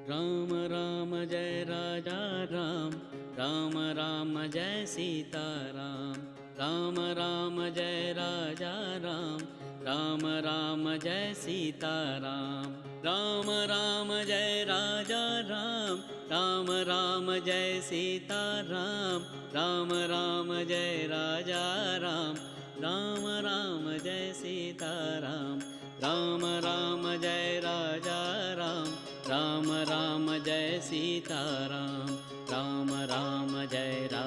Ram Ram Jai Raja Ram, Ram Ram Jai Sita Ram. Ram Ram Jai Raja Ram, Ram Ram Jai Sita Ram. Ram Ram Jai Raja Ram, Ram Ram Jai Sita Ram. Ram Ram Jai Raja Ram, Ram Ram Jai Sita Ram. Ram Ram Jai Raja Ram, Ram Ram Jai Sita Ram. Ram Ram Jai Ram.